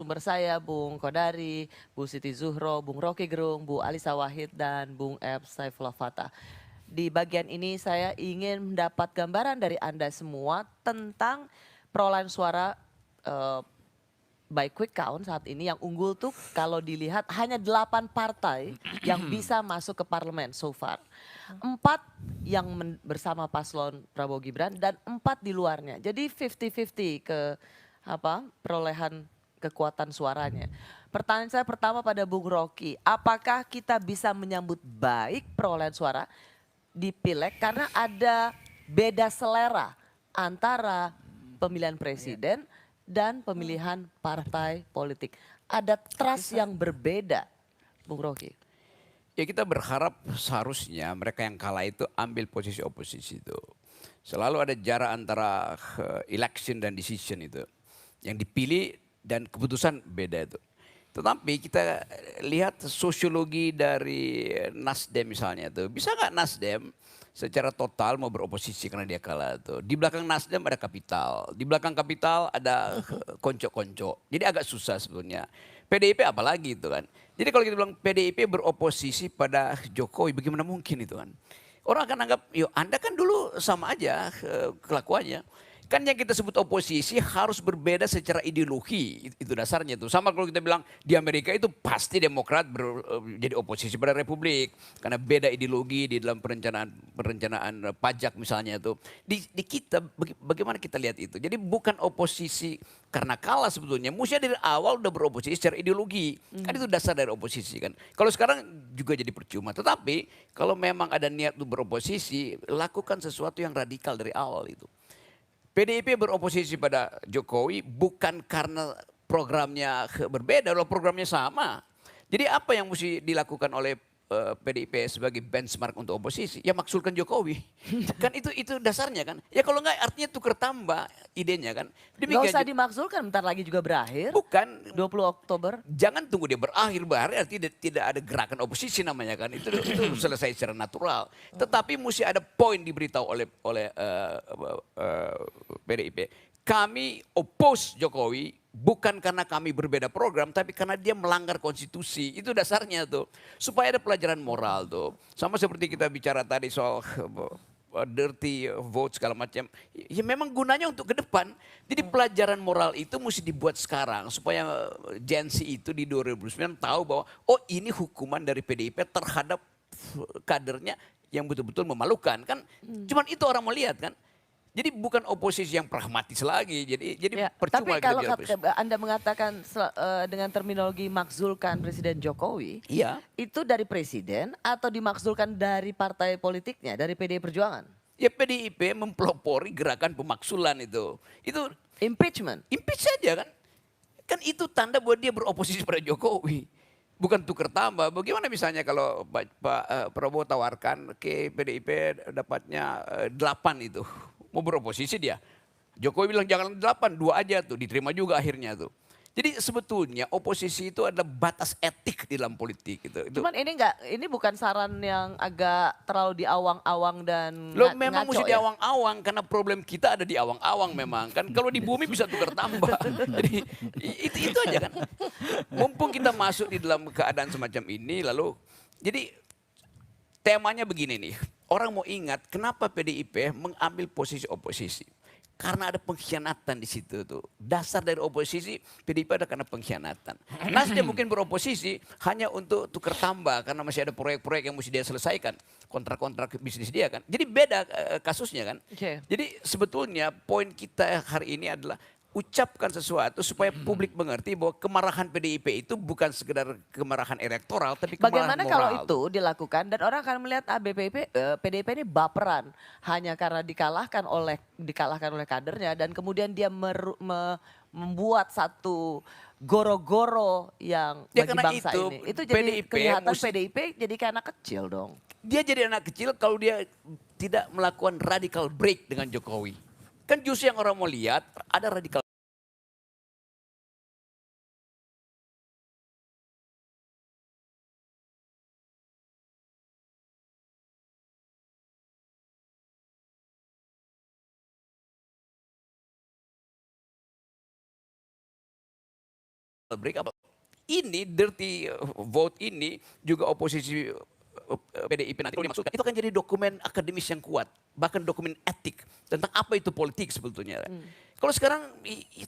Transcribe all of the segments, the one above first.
narasumber saya, Bung Kodari, Bu Siti Zuhro, Bung Rocky Gerung, Bu Alisa Wahid, dan Bung Ep Saifullah Fatah. Di bagian ini saya ingin mendapat gambaran dari Anda semua tentang perolehan suara by quick count saat ini yang unggul tuh kalau dilihat hanya 8 partai yang bisa masuk ke parlemen so far. 4 yang bersama paslon Prabowo Gibran dan 4 di luarnya. Jadi 50-50 ke perolehan kekuatan suaranya. Pertanyaan saya pertama pada Bung Rocky, apakah kita bisa menyambut baik perolehan suara di Pileg karena ada beda selera antara pemilihan presiden dan pemilihan partai politik. Ada trust yang berbeda, Bung Rocky. Ya kita berharap seharusnya mereka yang kalah itu ambil posisi oposisi itu. Selalu ada jarak antara election dan decision itu. Yang dipilih dan keputusan beda itu. Tetapi kita lihat sosiologi dari Nasdem misalnya itu. Bisa nggak Nasdem secara total mau beroposisi karena dia kalah itu. Di belakang Nasdem ada Kapital. Di belakang Kapital ada konco-konco. Jadi agak susah sebetulnya. PDIP apalagi itu kan. Jadi kalau kita bilang PDIP beroposisi pada Jokowi, bagaimana mungkin itu kan. Orang akan anggap, yuk Anda kan dulu sama aja kelakuannya. Kan yang kita sebut oposisi harus berbeda secara ideologi, itu dasarnya itu. Sama kalau kita bilang di Amerika itu pasti Demokrat jadi oposisi pada Republik. Karena beda ideologi di dalam perencanaan pajak misalnya itu. Di kita, bagaimana kita lihat itu. Jadi bukan oposisi karena kalah sebetulnya. Mestinya dari awal udah beroposisi secara ideologi. Kan itu dasar dari oposisi kan. Kalau sekarang juga jadi percuma. Tetapi kalau memang ada niat untuk beroposisi, lakukan sesuatu yang radikal dari awal itu. PDIP beroposisi pada Jokowi bukan karena programnya berbeda, loh programnya sama. Jadi apa yang mesti dilakukan oleh PDIP sebagai benchmark untuk oposisi? Ya maksulkan Jokowi. Kan itu dasarnya kan. Ya kalau enggak artinya tukar tambah idenya kan. Nggak Demikian usah dimakzulkan, bentar lagi juga berakhir. bukan 20 Oktober. jangan tunggu dia berakhir tidak ada gerakan oposisi namanya kan itu selesai secara natural tetapi mesti ada poin diberitahu oleh PDIP kami oppose Jokowi bukan karena kami berbeda program tapi karena dia melanggar konstitusi itu dasarnya tuh supaya ada pelajaran moral tuh sama seperti kita bicara tadi soal dirty vote segala macam. Ya memang gunanya untuk ke depan. Jadi pelajaran moral itu mesti dibuat sekarang supaya Gen Z itu di 2009 tahu bahwa oh ini hukuman dari PDIP terhadap kadernya yang betul-betul memalukan kan. Cuman itu orang mau lihat kan. Jadi bukan oposisi yang pragmatis lagi. Jadi Ya, tapi percuma kita kalau bilang oposisi. Anda mengatakan dengan terminologi makzulkan Presiden Jokowi, Iya. itu dari presiden atau dimakzulkan dari partai politiknya, dari PDI Perjuangan? Ya PDIP mempelopori gerakan pemaksulan itu. Itu Impeachment. impeach saja kan. Kan itu tanda bahwa dia beroposisi pada Jokowi. Bukan tukar tambah. Bagaimana misalnya kalau Pak Prabowo tawarkan ke PDIP dapatnya 8 itu. Mau beroposisi dia. Jokowi bilang jangan 8, 2 aja tuh. Diterima juga akhirnya tuh. Jadi sebetulnya oposisi itu adalah batas etik di dalam politik itu. Cuman ini bukan saran yang agak terlalu diawang-awang dan Lo memang ngaco mesti di ya? awang-awang karena problem kita ada di awang-awang memang kan. Kalau di bumi bisa tukar tambah. Jadi itu aja kan. Mumpung kita masuk di dalam keadaan semacam ini lalu jadi temanya begini nih. Orang mau ingat kenapa PDIP mengambil posisi oposisi. Karena ada pengkhianatan di situ tuh. Dasar dari oposisi PDIP ada karena pengkhianatan. Nasdem mungkin beroposisi hanya untuk tukar tambah karena masih ada proyek-proyek yang mesti dia selesaikan. Kontrak-kontrak bisnis dia kan. Jadi beda kasusnya kan. Oke. Jadi sebetulnya poin kita hari ini adalah ucapkan sesuatu supaya publik mengerti bahwa kemarahan PDIP itu bukan sekedar kemarahan elektoral tapi kemarahan Bagaimana kalau moral. itu dilakukan dan orang akan melihat PDIP ini baperan hanya karena dikalahkan oleh kadernya dan kemudian dia membuat satu goro-goro yang Ya bagi karena bangsa itu ini. Itu jadi PDIP kelihatan mesti PDIP jadi kayak anak kecil dong. dia jadi anak kecil kalau dia tidak melakukan radical break dengan Jokowi. Kan justru yang orang mau lihat ada radical break apa? Ini dirty vote ini juga oposisi PDIP nanti kalau dimasukkan itu akan jadi dokumen akademis yang kuat, bahkan dokumen etik tentang apa itu politik sebetulnya. Kalau sekarang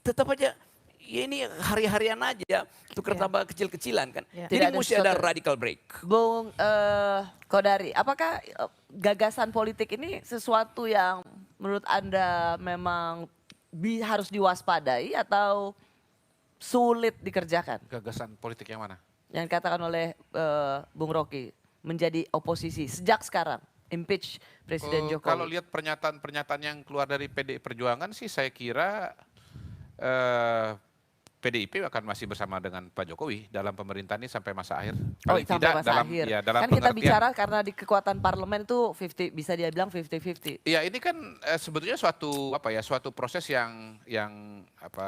tetap aja ya ini hari-harian aja, tukar tambah kecil-kecilan kan. Ya. Jadi Tidak ada mesti ada sesuatu. radical break. Bung Kodari, apakah gagasan politik ini sesuatu yang menurut Anda memang harus diwaspadai atau sulit dikerjakan? Gagasan politik yang mana? Yang dikatakan oleh Bung Rocky, menjadi oposisi sejak sekarang, impeach Presiden Jokowi. Kalau lihat pernyataan-pernyataan yang keluar dari PDI Perjuangan sih saya kira PDIP akan masih bersama dengan Pak Jokowi dalam pemerintahan ini sampai masa akhir. Oh, Paling sampai tidak masa dalam akhir. ya dalam Kan kita pengertian. bicara karena di kekuatan parlemen itu 50, bisa dia bilang 50-50. Ya ini kan sebetulnya suatu proses yang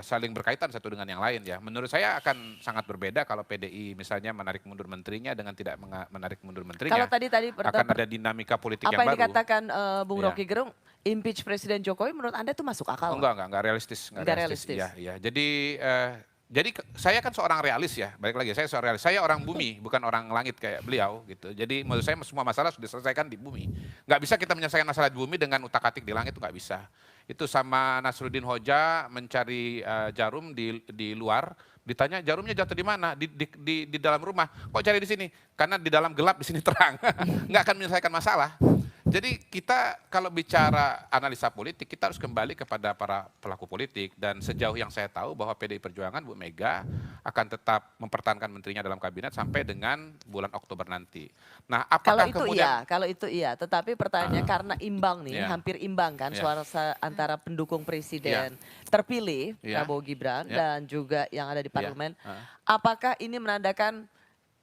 saling berkaitan satu dengan yang lain ya. Menurut saya akan sangat berbeda kalau PDI misalnya menarik mundur menterinya dengan tidak menarik mundur menterinya. Kalau tadi akan ada dinamika politik apa yang yang baru. dikatakan Bung Iya. Rocky Gerung, impeach Presiden Jokowi menurut Anda itu masuk akal? Enggak realistis. Nggak realistis. Iya. Jadi saya kan seorang realis ya, balik lagi saya seorang realis. Saya orang bumi, bukan orang langit kayak beliau gitu. Jadi menurut saya semua masalah sudah diselesaikan di bumi. Nggak bisa kita menyelesaikan masalah di bumi dengan utak-atik di langit, itu nggak bisa. Itu sama Nasruddin Hoja mencari jarum di luar, ditanya jarumnya jatuh di mana? Di dalam rumah. Kok cari di sini? Karena di dalam gelap, di sini terang. Nggak akan menyelesaikan masalah. Jadi kita kalau bicara analisa politik, kita harus kembali kepada para pelaku politik. Dan sejauh yang saya tahu bahwa PDI Perjuangan, Bu Mega akan tetap mempertahankan menterinya dalam kabinet sampai dengan bulan Oktober nanti. Nah, Kalau apakah itu kemudian... kalau itu iya. Tetapi pertanyaannya karena imbang nih, Iya. hampir imbang kan Iya. suara antara pendukung presiden terpilih Iya. Prabowo Gibran Iya. dan juga yang ada di parlemen. Iya. Apakah ini menandakan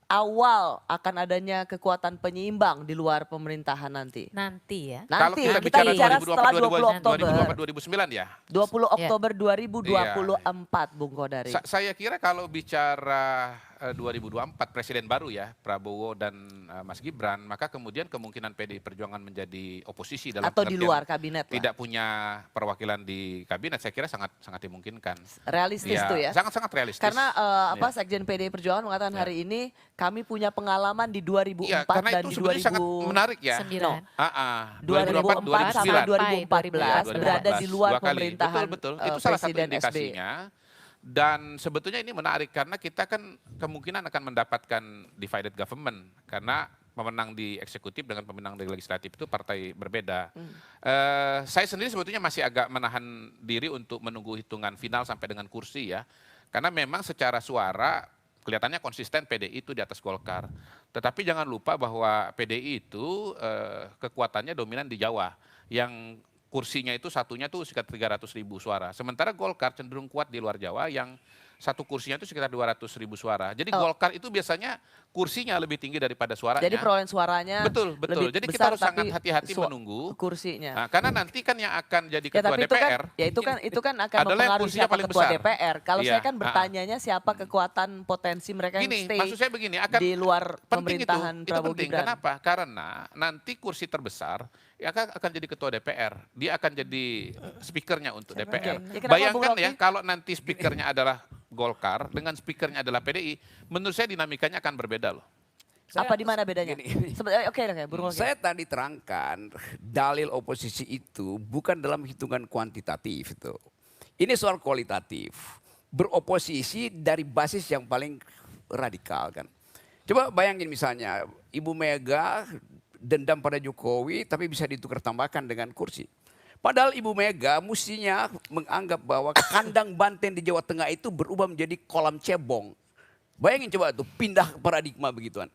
awal akan adanya kekuatan penyeimbang di luar pemerintahan nanti? Nanti ya. Kalau Nanti kita kita bicara bicara setelah 20 Oktober. 2009 ya. 20 Iya. Oktober 2024 Bung Kodari. Saya kira kalau bicara 2024 presiden baru ya, Prabowo dan Mas Gibran, maka kemudian kemungkinan PDI Perjuangan menjadi oposisi dalam Atau di pengertian luar kabinet lah. tidak punya perwakilan di kabinet, saya kira sangat dimungkinkan. Realistis tuh ya. Sangat realistis. Karena Iya. Sekjen PDI Perjuangan mengatakan hari ini kami punya pengalaman di 2004 Iya, karena dan itu di sebenarnya sangat menarik ya. 9. 2004 sampai 2014 2014 berada di luar 2 kali. pemerintahan Betul. Itu salah satu Presiden SBY. indikasinya. Dan sebetulnya ini menarik karena kita kan kemungkinan akan mendapatkan divided government karena pemenang di eksekutif dengan pemenang di legislatif itu partai berbeda. Saya sendiri sebetulnya masih agak menahan diri untuk menunggu hitungan final sampai dengan kursi ya. Karena memang secara suara kelihatannya konsisten PDI itu di atas Golkar. Tetapi jangan lupa bahwa PDI itu kekuatannya dominan di Jawa. Yang kursinya itu satunya tuh sekitar 300.000 suara. Sementara Golkar cenderung kuat di luar Jawa yang satu kursinya itu sekitar 200.000 suara. Jadi Golkar itu biasanya kursinya lebih tinggi daripada suaranya. Jadi perolehan suaranya Betul. lebih Jadi kita besar, harus sangat tapi hati-hati menunggu. kursinya. Nah, karena nanti kan yang akan jadi Ya, ketua tapi DPR. itu kan akan adalah yang mempengaruhi kursinya siapa paling ketua besar. DPR. Kalau Iya, saya kan bertanyanya siapa kekuatan potensi mereka yang Gini, stay maksud saya begini, akan di luar penting pemerintahan itu Prabowo penting. Gibran. Kenapa? Karena nanti kursi terbesar ya akan jadi ketua DPR. Dia akan jadi speakernya untuk DPR. Ya, kenapa, Bayangkan Bung ya Rocky? kalau nanti speakernya adalah Golkar dengan speakernya adalah PDI, menurut saya dinamikanya akan berbeda loh. Apa di mana bedanya? Gini. Oke, Bung Rocky. Saya tadi terangkan dalil oposisi itu bukan dalam hitungan kuantitatif itu. Ini soal kualitatif. Beroposisi dari basis yang paling radikal kan. Coba bayangin misalnya Ibu Mega dendam pada Jokowi tapi bisa ditukar tambahkan dengan kursi. Padahal Ibu Mega mestinya menganggap bahwa kandang banteng di Jawa Tengah itu berubah menjadi kolam cebong. Bayangin coba tuh pindah paradigma begituan.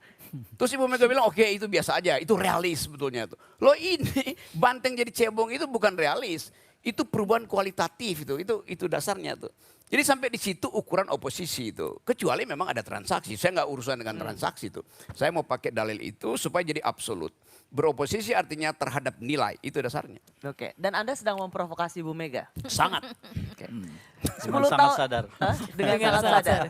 Terus Ibu Mega bilang oke, itu biasa aja, itu realis sebetulnya tuh. Loh ini banteng jadi cebong itu bukan realis, itu perubahan kualitatif itu dasarnya tuh. Jadi sampai di situ ukuran oposisi itu. Kecuali memang ada transaksi, saya nggak urusan dengan transaksi tuh. Saya mau pakai dalil itu supaya jadi absolut. Beroposisi artinya terhadap nilai, itu dasarnya. Oke, dan Anda sedang memprovokasi Bu Mega. Sangat. Oke. Dengan sangat sadar. Hah? Dengan sangat sadar.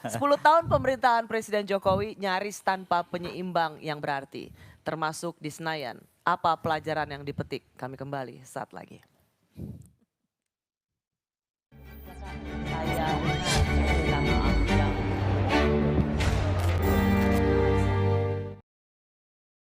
10 tahun pemerintahan Presiden Jokowi nyaris tanpa penyeimbang yang berarti, termasuk di Senayan. Apa pelajaran yang dipetik? Kami kembali saat lagi. Saya